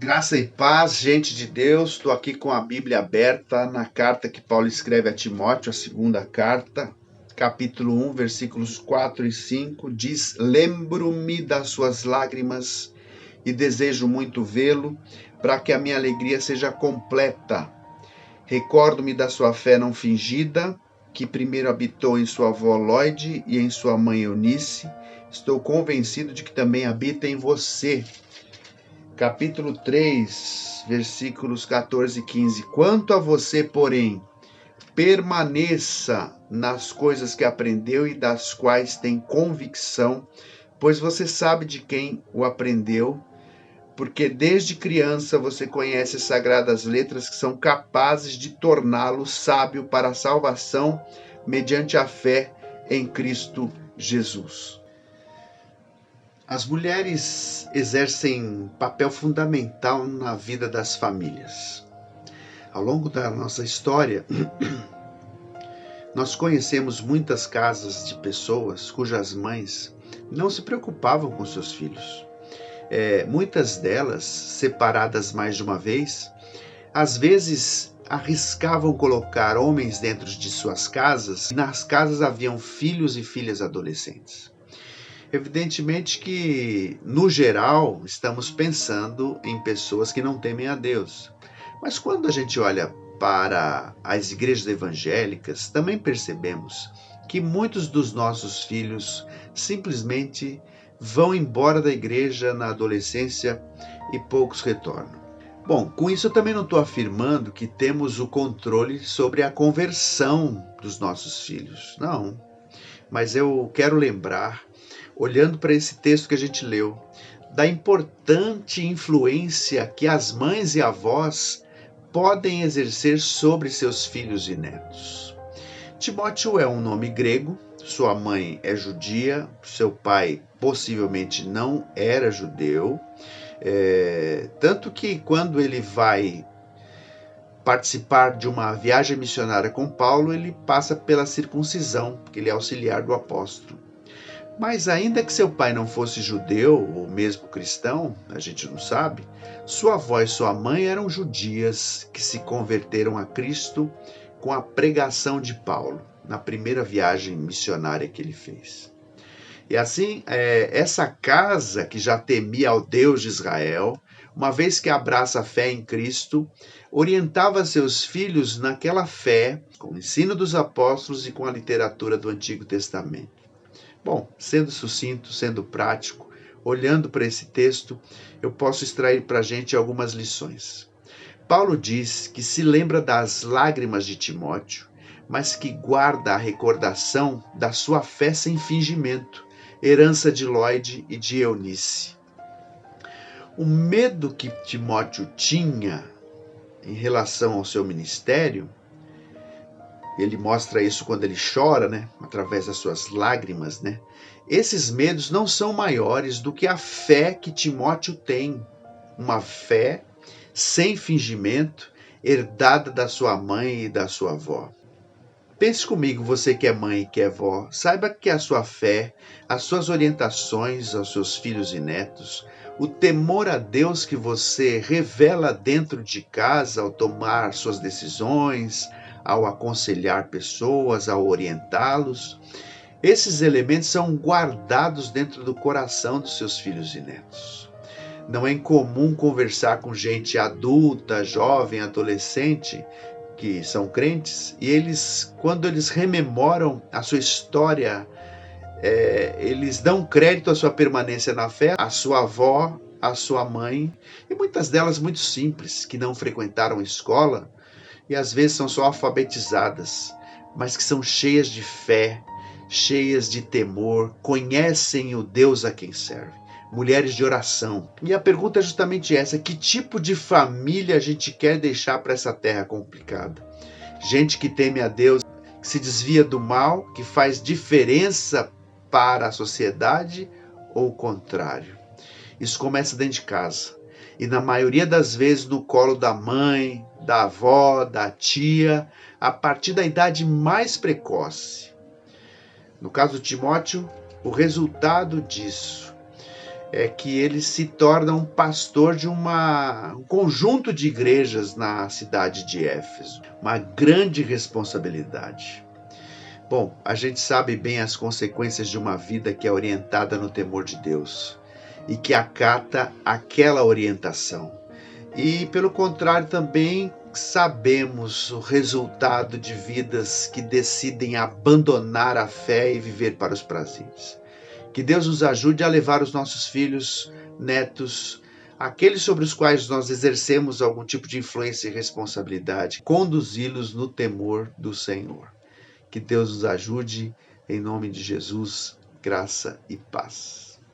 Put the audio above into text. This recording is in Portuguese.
Graça e paz, gente de Deus. Estou aqui com a Bíblia aberta na carta que Paulo escreve a Timóteo, a segunda carta, capítulo 1, versículos 4 e 5, diz: Lembro-me das suas lágrimas e desejo muito vê-lo, para que a minha alegria seja completa. Recordo-me da sua fé não fingida, que primeiro habitou em sua avó Lóide e em sua mãe Eunice. Estou convencido de que também habita em você. Capítulo 3, versículos 14 e 15. Quanto a você, porém, permaneça nas coisas que aprendeu e das quais tem convicção, pois você sabe de quem o aprendeu, porque desde criança você conhece as sagradas letras que são capazes de torná-lo sábio para a salvação mediante a fé em Cristo Jesus. As mulheres exercem papel fundamental na vida das famílias. Ao longo da nossa história, nós conhecemos muitas casas de pessoas cujas mães não se preocupavam com seus filhos. Muitas delas, separadas mais de uma vez, às vezes arriscavam colocar homens dentro de suas casas, e nas casas haviam filhos e filhas adolescentes. Evidentemente que, no geral, estamos pensando em pessoas que não temem a Deus. Mas quando a gente olha para as igrejas evangélicas, também percebemos que muitos dos nossos filhos simplesmente vão embora da igreja na adolescência e poucos retornam. Bom, com isso eu também não estou afirmando que temos o controle sobre a conversão dos nossos filhos. Não. Mas eu quero lembrar, olhando para esse texto que a gente leu, da importante influência que as mães e avós podem exercer sobre seus filhos e netos. Timóteo é um nome grego, sua mãe é judia, seu pai possivelmente não era judeu, tanto que quando ele vai participar de uma viagem missionária com Paulo, ele passa pela circuncisão, porque ele é auxiliar do apóstolo. Mas ainda que seu pai não fosse judeu ou mesmo cristão, a gente não sabe, sua avó e sua mãe eram judias que se converteram a Cristo com a pregação de Paulo, na primeira viagem missionária que ele fez. E assim, essa casa que já temia ao Deus de Israel, uma vez que abraça a fé em Cristo, orientava seus filhos naquela fé, com o ensino dos apóstolos e com a literatura do Antigo Testamento. Bom, sendo sucinto, sendo prático, olhando para esse texto, eu posso extrair para a gente algumas lições. Paulo diz que se lembra das lágrimas de Timóteo, mas que guarda a recordação da sua fé sem fingimento, herança de Lóide e de Eunice. O medo que Timóteo tinha em relação ao seu ministério, ele mostra isso quando ele chora, através das suas lágrimas, Esses medos não são maiores do que a fé que Timóteo tem, uma fé sem fingimento, herdada da sua mãe e da sua avó. Pense comigo, você que é mãe e que é avó, saiba que a sua fé, as suas orientações aos seus filhos e netos, o temor a Deus que você revela dentro de casa ao tomar suas decisões, ao aconselhar pessoas, ao orientá-los, esses elementos são guardados dentro do coração dos seus filhos e netos. Não é incomum conversar com gente adulta, jovem, adolescente, que são crentes, e quando eles rememoram a sua história, eles dão crédito à sua permanência na fé, à sua avó, à sua mãe, e muitas delas muito simples, que não frequentaram escola, e às vezes são só alfabetizadas, mas que são cheias de fé, cheias de temor, conhecem o Deus a quem servem. Mulheres de oração. E a pergunta é justamente essa: que tipo de família a gente quer deixar para essa terra complicada? Gente que teme a Deus, que se desvia do mal, que faz diferença para a sociedade, ou o contrário? Isso começa dentro de casa. E na maioria das vezes no colo da mãe, da avó, da tia, a partir da idade mais precoce. No caso de Timóteo, o resultado disso é que ele se torna um pastor de um conjunto de igrejas na cidade de Éfeso. Uma grande responsabilidade. Bom, a gente sabe bem as consequências de uma vida que é orientada no temor de Deus e que acata aquela orientação. E, pelo contrário, também sabemos o resultado de vidas que decidem abandonar a fé e viver para os prazeres. Que Deus nos ajude a levar os nossos filhos, netos, aqueles sobre os quais nós exercemos algum tipo de influência e responsabilidade, conduzi-los no temor do Senhor. Que Deus nos ajude, em nome de Jesus, graça e paz.